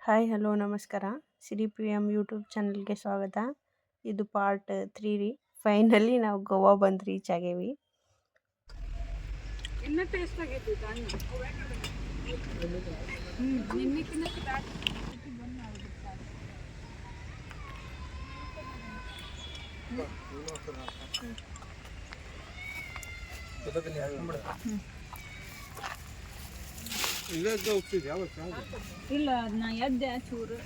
Hi hello ನಮಸ್ಕಾರ. ಸಿರಿ P M YouTube ಚಾನಲ್ಗೆ ಸ್ವಾಗತ. ಇದು ಪಾರ್ಟ್ 3 ರೀ. ಫೈನಲಿ ನಾವು ಗೋವಾ ಬಂದು ರೀಚ್ ಆಗೇವಿ. ಇನ್ನ ಟೇಸ್ಟ್ ಆಗೈತಿ ನಿನ್ನೆಕಿನ್ನ ಇಲ್ಲ ನಾ ಎದ್ದೆ ಚೂರು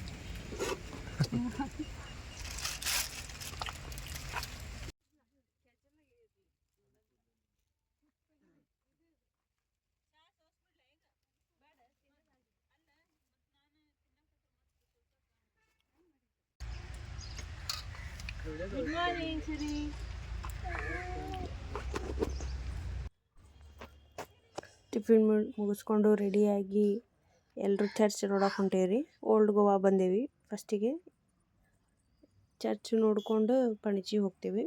ಗುಡ್ ಮಾರ್ನಿಂಗ್ ಸಿರಿ. ಟಿಫಿನ್ ಮುಗಿಸ್ಕೊಂಡು ರೆಡಿಯಾಗಿ ಎಲ್ಲರೂ ಚರ್ಚ್ ನೋಡಕ್ಕೆ ಹೊಂಟೇವ್ರಿ. ಓಲ್ಡ್ ಗೋವಾ ಬಂದೇವಿ. ಫಸ್ಟಿಗೆ ಚರ್ಚ್ ನೋಡಿಕೊಂಡು ಪಣಜಿ ಹೋಗ್ತೀವಿ.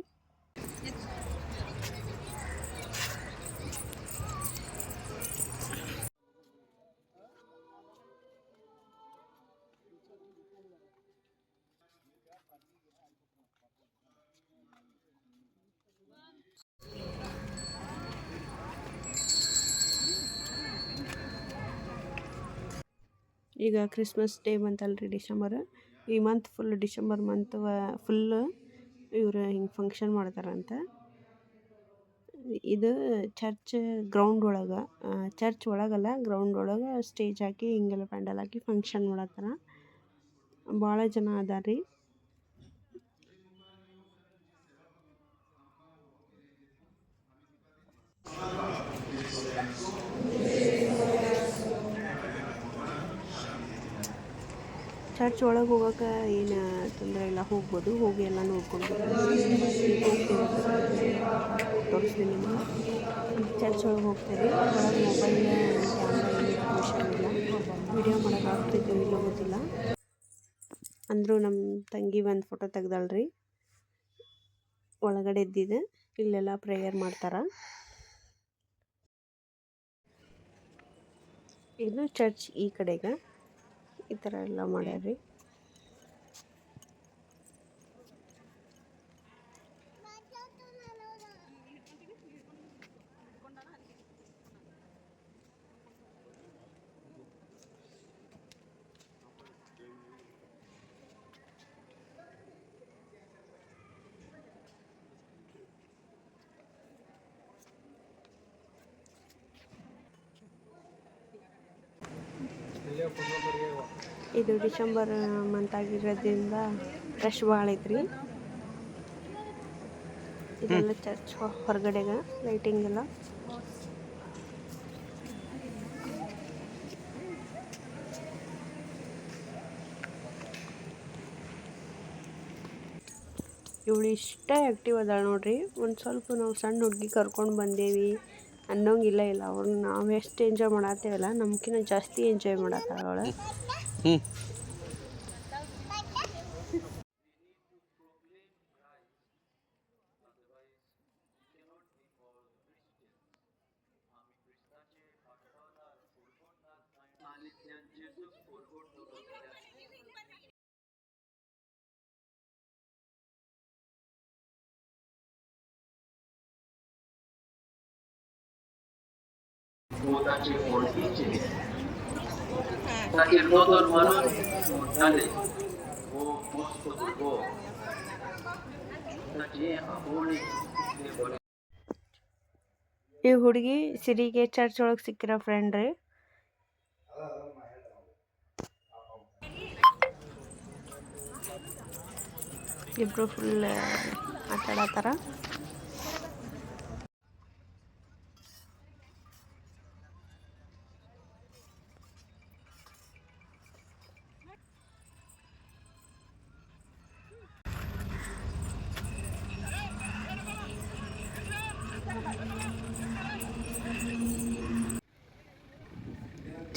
ಈಗ ಕ್ರಿಸ್ಮಸ್ ಡೇ ಬಂತಲ್ರಿ, ಡಿಸೆಂಬರ್. ಈ month full December month full ಇವರು ಹಿಂಗೆ ಫಂಕ್ಷನ್ ಮಾಡ್ತಾರಂತ. ಇದು ಚರ್ಚ್ ಗ್ರೌಂಡ್ ಒಳಗೆ, ಚರ್ಚ್ ಒಳಗಲ್ಲ ಗ್ರೌಂಡ್ ಒಳಗೆ ಸ್ಟೇಜ್ ಹಾಕಿ ಹಿಂಗೆಲ್ಲ ಪ್ಯಾಂಡಲ್ ಹಾಕಿ ಫಂಕ್ಷನ್ ಮಾಡತ್ತಾರ. ಭಾಳ ಜನ ಅದಾರ್ರಿ. ಚರ್ಚ್ ಒಳಗೆ ಹೋಗೋಕೆ ಏನು ತೊಂದರೆ ಇಲ್ಲ, ಹೋಗ್ಬೋದು. ಹೋಗಿ ಎಲ್ಲ ನೋಡ್ಕೊಂಡು ತೋರಿಸ್ತೀನಿ ನಿಮ್ಗೆ. ಚರ್ಚ್ ಒಳಗೆ ಹೋಗ್ತೀವಿ. ಒಳಗೆ ಮೊಬೈಲ್ ಕ್ಯಾಮ್ರಾ ಏನು ಪರ್ಮಿಷನ್ ಇಲ್ಲ. ವಿಡಿಯೋ ಮಾಡೋಕೆ ಆಗ್ತಿದ್ದು ಇಲ್ಲೋ ಗೊತ್ತಿಲ್ಲ. ಅಂದರೂ ನಮ್ಮ ತಂಗಿ ಒಂದು ಫೋಟೋ ತೆಗ್ದಳ್ರಿ. ಒಳಗಡೆ ಇದ್ದಿದ್ದು ಇಲ್ಲೆಲ್ಲ ಪ್ರೇಯರ್ ಮಾಡ್ತಾರೆ. ಇದು ಚರ್ಚ್ ಈ ಕಡೆಗೆ ಈ ಥರ ಎಲ್ಲ ಮಾಡ್ಯಾರ್ರಿ. ಇದು ಡಿಸೆಂಬರ್ ಮಂತ್ ಆಗಿರೋದ್ರಿಂದ ರಶ್ ಭಾಳ ಐತ್ರಿ. ಇದೆಲ್ಲ ಚರ್ಚ್ ಹೊರಗಡೆಗೆ ಲೈಟಿಂಗ್ ಎಲ್ಲ. ಇವಳು ಇಷ್ಟೇ ಆ್ಯಕ್ಟಿವ್ ಅದಾಳೆ ನೋಡ್ರಿ. ಒಂದು ಸ್ವಲ್ಪ ನಾವು ಸಣ್ಣ ಹುಡುಗಿ ಕರ್ಕೊಂಡು ಬಂದೇವಿ ಅನ್ನೋಂಗಿಲ್ಲ. ಅವ್ರನ್ನ ನಾವು ಎಷ್ಟು ಎಂಜಾಯ್ ಮಾಡತ್ತೇವಲ್ಲ, ನಮ್ಗಿಂತ ಜಾಸ್ತಿ ಎಂಜಾಯ್ ಮಾಡತ್ತಾಳ ಅವಳು. ಈ ಹುಡುಗಿ ಸಿರಿಗೆ ಚರ್ಚ್ ಒಳಗೆ ಸಿಕ್ಕಿರೋ ಫ್ರೆಂಡ್ ರೀ. ಇಬ್ರು ಫುಲ್ ಆಟಾಡತ್ತಾರ.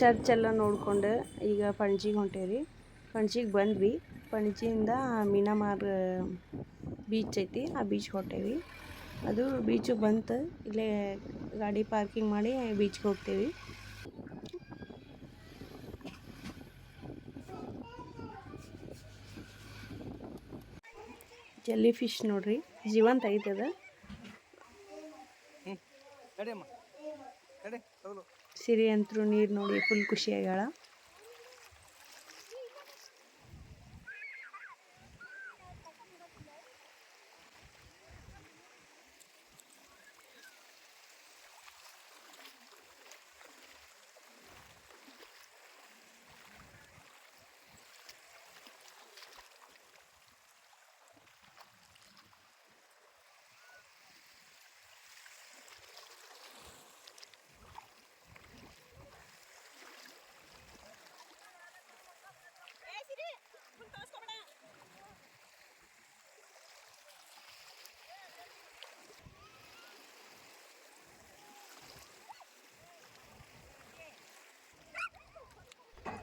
ಚರ್ಚ್ ಎಲ್ಲ ನೋಡ್ಕೊಂಡು ಈಗ ಪಣಜಿಗೆ ಹೊಂಟೇವ್ರಿ. ಪಣಜಿಗೆ ಬಂದ್ವಿ. ಪಣಜಿಯಿಂದ ಮೀನಾಮಾರ್ ಬೀಚ್ ಐತಿ, ಆ ಬೀಚ್ಗೆ ಹೊಂಟೇವಿ. ಅದು ಬೀಚಿಗೆ ಬಂತು, ಇಲ್ಲೇ ಗಾಡಿ ಪಾರ್ಕಿಂಗ್ ಮಾಡಿ ಬೀಚ್ಗೆ ಹೋಗ್ತೇವಿ. ಜೆಲ್ಲಿ ಫಿಶ್ ನೋಡ್ರಿ, ಜೀವಂತ ಐತದ. ಸಿರಿ ಅಂತರೂ ನೀರು ನೋಡಿ ಫುಲ್ ಖುಷಿ ಆಗ್ಯಾಳ.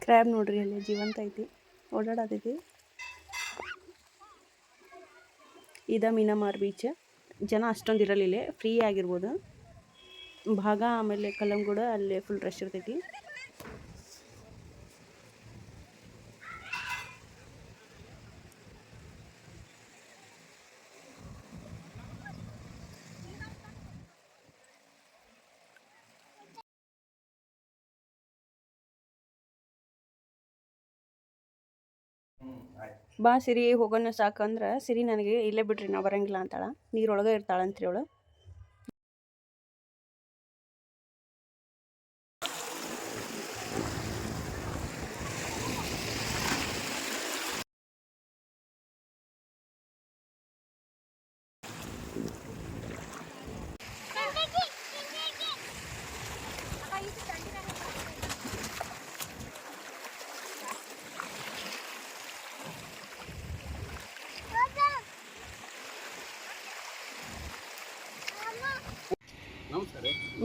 ಕ್ರ್ಯಾಬ್ ನೋಡ್ರಿ, ಅಲ್ಲಿ ಜೀವಂತ ಐತಿ, ಓಡಾಡತೈತಿ. ಇದ ಮೀನಮಾರ್ ಬೀಚ್. ಜನ ಅಷ್ಟೊಂದು ಇರಲಿಲ್ಲ, ಫ್ರೀ ಆಗಿರ್ಬೋದು. ಭಾಗ ಆಮೇಲೆ ಕಲ್ಲಂಗೂಡ ಅಲ್ಲಿ ಫುಲ್ ರಶ್ ಇರ್ತೈತಿ. ಬಾ ಸಿರಿ ಹೋಗೋಣ ಸಾಕಂದ್ರೆ, ಸಿರಿ ನನಗೆ ಇಲ್ಲೇ ಬಿಡ್ರಿ ನಾವು ಬರಂಗಿಲ್ಲ ಅಂತಾಳ. ನೀರೊಳಗೆ ಇರ್ತಾಳಂತ್ರಿ ಅವಳು.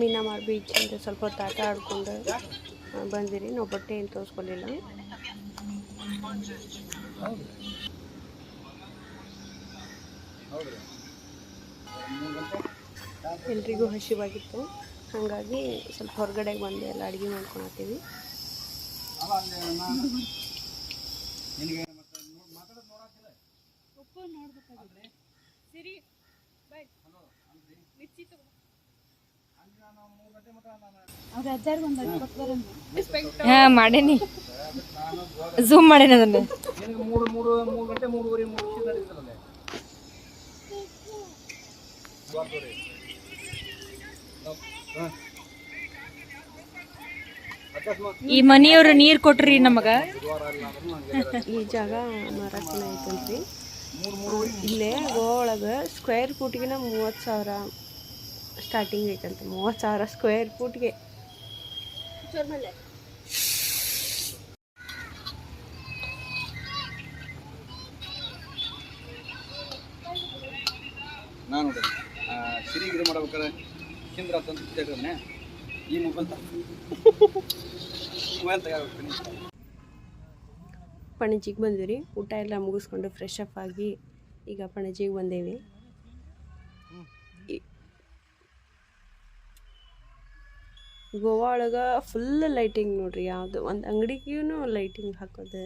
ಮೀನಮಾರ್ ಬೀಚ್ ಅಂತ ಸ್ವಲ್ಪ ಹೊತ್ತು ಆಟ ಆಡ್ಕೊಂಡು ಬಂದಿರಿ. ನಾವು ಬಟ್ಟೆ ಏನು ತೋರಿಸ್ಕೊಲಿಲ್ಲ. ಎಲ್ರಿಗೂ ಹಸಿವಾಗಿತ್ತು, ಹಾಗಾಗಿ ಸ್ವಲ್ಪ ಹೊರಗಡೆಗೆ ಬಂದು ಎಲ್ಲ ಅಡುಗೆ ಮಾಡ್ಕೊಳತ್ತೀವಿ. ಮಾಡೇನಿ, ಝೂಮ್ ಮಾಡೇನಿ ಅದನ್ನ. ಈ ಮನೆಯವರು ನೀರು ಕೊಟ್ರಿ ನಮಗ. ಈ ಜಾಗ ಮಾರಾಟನ ಐತಂತ್ರಿ. ಇಲ್ಲೇ ಗೋವಾ ಒಳಗೆ ಸ್ಕ್ವೇರ್ ಫೂಟ್ಗಿನ 30,000 ಸ್ಟಾರ್ಟಿಂಗ್ ಐತಂತೆ. 30,000 ಸ್ಕ್ವೇರ್ ಫೂಟ್ಗೆ. ನಾನು ನೋಡಿ ಸಿರಿಗಿರಿ ಮಾಡ್ಬೇಕಾರೆ ಕೇಂದ್ರ ತಂದು ಈ ಮೊಬೈಲ್ ಪಣಜಿಗೆ ಬಂದಿವಿ. ಊಟ ಎಲ್ಲ ಮುಗಿಸ್ಕೊಂಡು ಫ್ರೆಶ್ ಅಪ್ ಆಗಿ ಈಗ ಪಣಜಿಗೆ ಬಂದೇವಿ. ಗೋವಾ ಒಳಗೆ ಫುಲ್ ಲೈಟಿಂಗ್ ನೋಡ್ರಿ. ಯಾವುದು ಒಂದು ಅಂಗಡಿಗೂ ಲೈಟಿಂಗ್ ಹಾಕೋದು.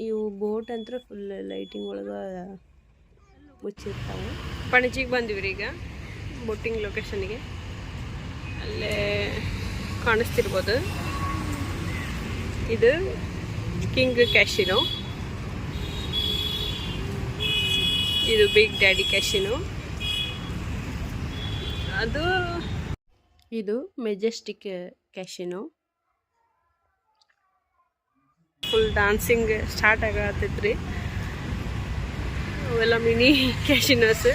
ಇವು ಬೋಟ್ ಅಂತೂ ಫುಲ್ ಲೈಟಿಂಗ್ ಒಳಗೆ ಮುಚ್ಚಿರ್ತಾವೆ. ಪಣಜಿಗೆ ಬಂದಿವ್ರಿ ಈಗ ಬೋಟಿಂಗ್ ಲೊಕೇಶನ್ಗೆ. ಅಲ್ಲೇ ಕಾಣಿಸ್ತಿರ್ಬೋದು, ಇದು ಕಿಂಗ್ ಕ್ಯಾಶಿನೋ, ಇದು ಬಿಗ್ ಡ್ಯಾಡಿ ಕ್ಯಾಶಿನೋ, ಅದು ಇದು majestic casino. Full dancing start ಆಗತ್ತೈತ್ರಿ. ಅವೆಲ್ಲ ಮಿನಿ ಕ್ಯಾಶಿನೋಸ್.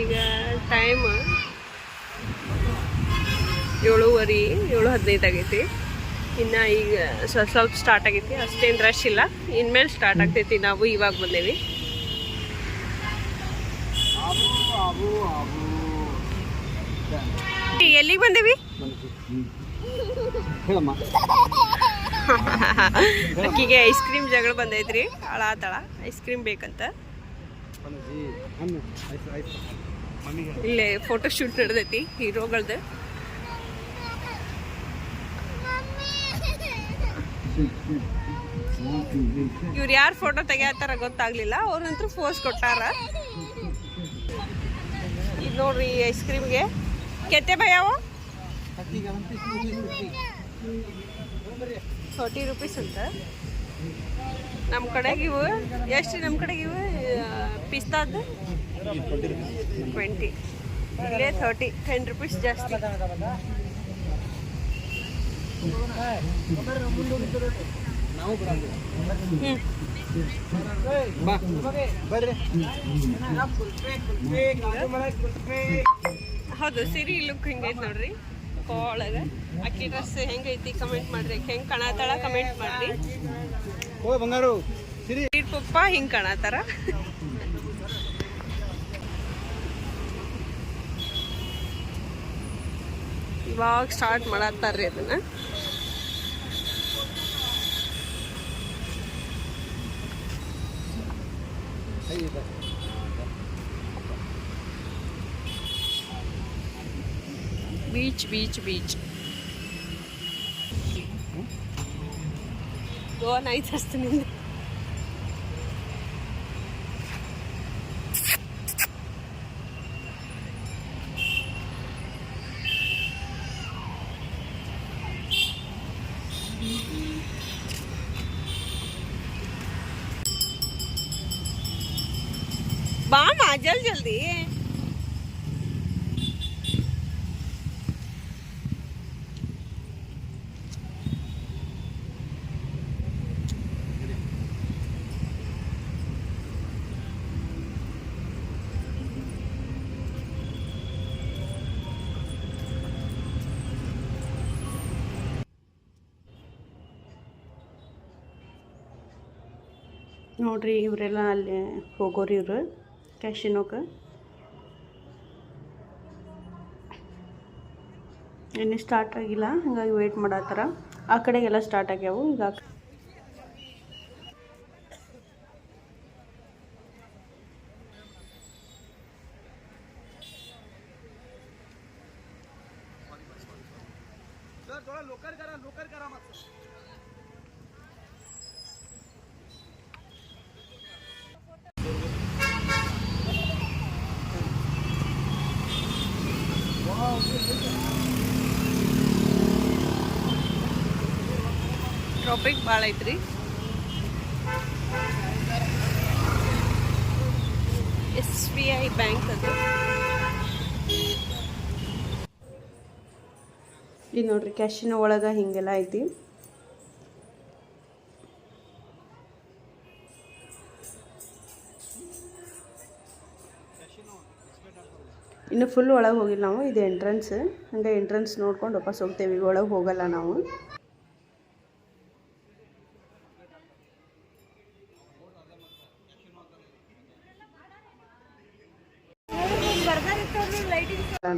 ಈಗ ಟೈಮ್ 7:15, 7:15 ಆಗೈತಿ. ಇನ್ನು ಈಗ ಸ್ವಲ್ಪ ಸ್ಟಾರ್ಟ್ ಆಗೈತಿ, ಅಷ್ಟೇನು ರಶ್ ಇಲ್ಲ. ಇನ್ಮೇಲೆ ಸ್ಟಾರ್ಟ್ ಆಗ್ತೈತಿ. ನಾವು ಇವಾಗ ಬಂದೇವಿ. ಎಲ್ಲಿಗೆ ಬಂದೇವಿ? ಅಕ್ಕಿಗೆ ಐಸ್ ಕ್ರೀಮ್ ಜಗಳ ಬಂದೈತ್ರಿ. ಅಳಾತಳ ಐಸ್ ಕ್ರೀಮ್ ಬೇಕಂತ. ಇಲ್ಲೇ ಫೋಟೋ ಶೂಟ್ ನಡೆದೈತಿ ಹೀರೋಗಳದ್ದು. ಇವ್ರು ಯಾರು ಫೋಟೋ ತೆಗಿಯತ್ತಾರ ಗೊತ್ತಾಗ್ಲಿಲ್ಲ, ಅವ್ರಂತೂ ಫೋಸ್ ಕೊಟ್ಟಾರ. ಇದು ನೋಡ್ರಿ ಐಸ್ ಕ್ರೀಮ್ಗೆ ಕೆತ್ತೆ ಭಯವು 40 ರೂಪೀಸ್ ಅಂತ. ನಮ್ಮ ಕಡೆಗೆ ಇವು ಎಷ್ಟು? ನಮ್ಮ ಕಡೆಗೆ ಇವು ಪಿಸ್ತಾದ 20, ಇಲ್ಲೇ 10 ರೂಪೀಸ್ ಜಾಸ್ತಿ. ಹೌದು, ಸಿರಿ ಲುಕ್ ಹೆಂಗೈತೆ ನೋಡ್ರಿ ಕೋಳಗ. ಅಕ್ಕಿ ಡ್ರೆಸ್ ಹೆಂಗೈತಿ ಕಮೆಂಟ್ ಮಾಡ್ರಿ. ಹೆಂಗೆ ಕಾಣತ್ತಾಳ ಕಮೆಂಟ್ ಮಾಡ್ರಿ. ಬಂಗಾರು ಪಪ್ಪ ಹಿಂಗೆ ಕಾಣತ್ತಾರ. ಇವಾಗ ಸ್ಟಾರ್ಟ್ ಮಾಡತ್ತಾರ್ರಿ ಅದನ್ನ. Beach beach beach Goa nice ಅಷ್ಟು ನಿಂದ. ಬಾಮ ಜಲ್ದಿ. ನೋಡ್ರಿ ಇವರೆಲ್ಲ ಅಲ್ಲಿ ಹೋಗೋರು ಇವರು ಕ್ಯಾಶಿನೋಕ್ಕೆ. ಇನ್ನೂ ಸ್ಟಾರ್ಟ್ ಆಗಿಲ್ಲ, ಹಾಗಾಗಿ ವೇಟ್ ಮಾಡತ್ತಾರ. ಆ ಕಡೆಗೆಲ್ಲ ಸ್ಟಾರ್ಟ್ ಆಗ್ಯಾವು. ಈಗ ಟ್ರಾಫಿಕ್ ಭಾಳ ಐತ್ರಿ. SBI ಬ್ಯಾಂಕ್ ಅದು. ಇದು ನೋಡ್ರಿ ಕ್ಯಾಶಿನೋ ಒಳಗೆ ಹಿಂಗೆಲ್ಲ ಐತಿ. ಇನ್ನು ಫುಲ್ ಒಳಗೆ ಹೋಗಿಲ್ಲ ನಾವು. ಇದು ಎಂಟ್ರೆನ್ಸ್. ಹಂಗೆ ಎಂಟ್ರೆನ್ಸ್ ನೋಡ್ಕೊಂಡು ವಾಪಸ್ ಹೋಗ್ತೇವೆ. ಒಳಗೆ ಹೋಗಲ್ಲ ನಾವು.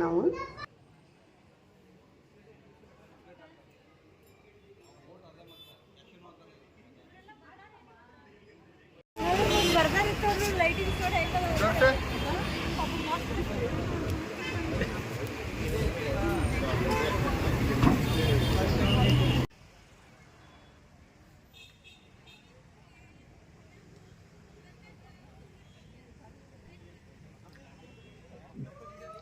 ನಾವು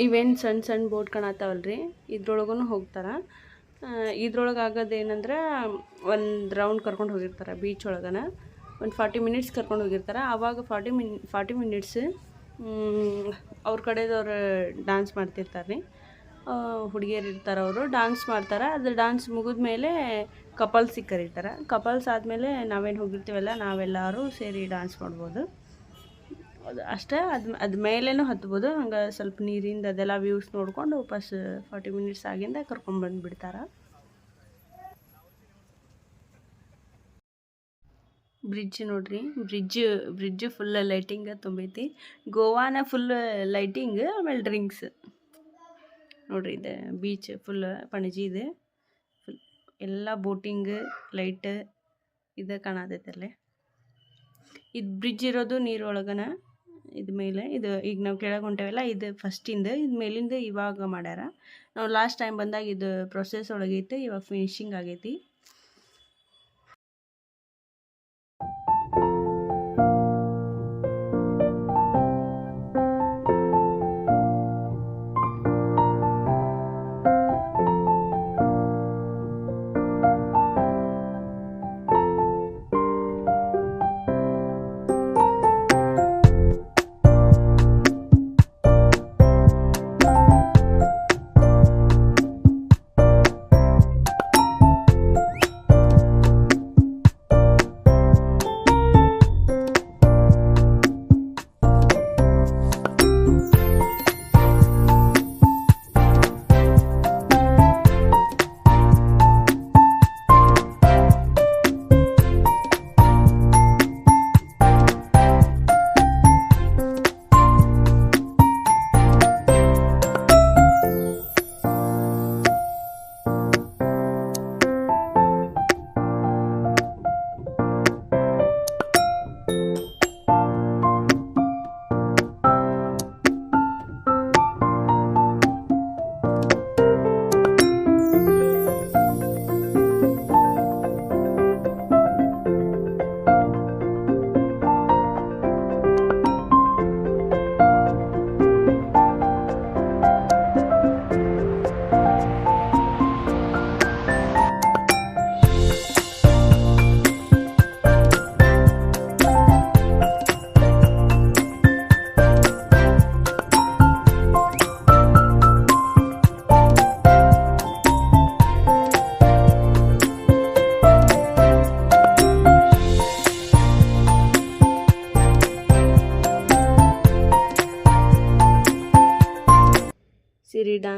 ಇವೇನು ಸಣ್ಣ ಸಣ್ಣ ಬೋಟ್ ಕಾಣತ್ತಾವಲ್ರಿ, ಇದ್ರೊಳಗೂ ಹೋಗ್ತಾರೆ. ಇದ್ರೊಳಗೆ ಆಗೋದೇನಂದ್ರೆ ಒಂದು ರೌಂಡ್ ಕರ್ಕೊಂಡು ಹೋಗಿರ್ತಾರೆ ಬೀಚ್ ಒಳಗನ. ಒಂದು 40 ಮಿನಿಟ್ಸ್ ಕರ್ಕೊಂಡು ಹೋಗಿರ್ತಾರೆ. ಆವಾಗ 40 ಮಿನಿಟ್ಸ್ ಅವ್ರ ಕಡೆದವ್ರು ಡ್ಯಾನ್ಸ್ ಮಾಡ್ತಿರ್ತಾರೆ ರೀ. ಹುಡುಗಿಯರು ಇರ್ತಾರೆ, ಅವರು ಡ್ಯಾನ್ಸ್ ಮಾಡ್ತಾರೆ. ಅದು ಡ್ಯಾನ್ಸ್ ಮುಗಿದ ಮೇಲೆ ಕಪಲ್ಸಿಗೆ ಕರೀತಾರೆ. ಕಪಲ್ಸ್ ಆದಮೇಲೆ ನಾವೇನು ಹೋಗಿರ್ತೀವಲ್ಲ ನಾವೆಲ್ಲರೂ ಸೇರಿ ಡ್ಯಾನ್ಸ್ ಮಾಡ್ಬೋದು. ಅದು ಅಷ್ಟೇ. ಅದು ಮೇಲೇನೂ ಹತ್ಬೋದು. ಹಂಗೆ ಸ್ವಲ್ಪ ನೀರಿಂದ ಅದೆಲ್ಲ ವ್ಯೂಸ್ ನೋಡ್ಕೊಂಡು ವಾಪಸ್ 40 ಮಿನಿಟ್ಸ್ ಆಗಿಂದ ಕರ್ಕೊಂಡ್ಬಂದುಬಿಡ್ತಾರೆ. ಬ್ರಿಡ್ಜ್ ನೋಡ್ರಿ, ಬ್ರಿಡ್ಜ್ ಫುಲ್ ಲೈಟಿಂಗ್ ತುಂಬೈತಿ. ಗೋವಾನ ಫುಲ್ ಲೈಟಿಂಗ್, ಆಮೇಲೆ ಡ್ರಿಂಕ್ಸ್ ನೋಡ್ರಿ. ಇದು ಬೀಚ್ ಫುಲ್ ಪಣಜಿ ಇದೆ. ಫುಲ್ ಎಲ್ಲ ಬೋಟಿಂಗ್ ಲೈಟ್ ಇದು ಕಾಣತೈತಲ್ಲೇ. ಇದು ಬ್ರಿಡ್ಜ್ ಇರೋದು ನೀರೊಳಗನ. ಇದು ಮೇಲೆ ಇದು ಈಗ ನಾವು ಕೆಳಗೆ ಹೊಂಟೇವಲ್ಲ, ಇದು ಫಸ್ಟಿಂದ. ಇದು ಮೇಲಿಂದ ಇವಾಗ ಮಾಡ್ಯಾರ. ನಾವು ಲಾಸ್ಟ್ ಟೈಮ್ ಬಂದಾಗ ಇದು ಪ್ರೊಸೆಸ್ ಒಳಗೈತೆ, ಇವಾಗ ಫಿನಿಶಿಂಗ್ ಆಗೈತಿ.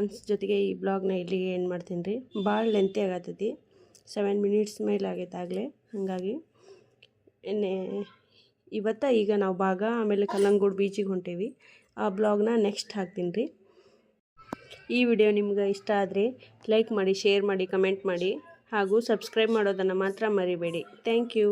ಫ್ರೆಂಡ್ಸ್ ಜೊತೆಗೆ ಈ ಬ್ಲಾಗ್ನ ಇಲ್ಲಿಗೆ ಏನು ಮಾಡ್ತೀನಿ ರೀ. ಭಾಳ ಲೆಂತಿ ಆಗತ್ತೈತಿ, 7 ಮಿನಿಟ್ಸ್ ಮೇಲೆ ಆಗೈತೆ ಆಗಲೇ. ಹಾಗಾಗಿ ಈಗ ನಾವು ಬಾಗ ಆಮೇಲೆ ಕಲ್ಲಂಗೂಡು ಬೀಚಿಗೆ ಹೊಂಟೇವಿ. ಆ ಬ್ಲಾಗ್ನ ನೆಕ್ಸ್ಟ್ ಹಾಕ್ತೀನಿ ರೀ. ಈ ವಿಡಿಯೋ ನಿಮ್ಗೆ ಇಷ್ಟ ಆದರೆ ಲೈಕ್ ಮಾಡಿ, ಶೇರ್ ಮಾಡಿ, ಕಮೆಂಟ್ ಮಾಡಿ ಹಾಗೂ ಸಬ್ಸ್ಕ್ರೈಬ್ ಮಾಡೋದನ್ನು ಮಾತ್ರ ಮರಿಬೇಡಿ. Thank you.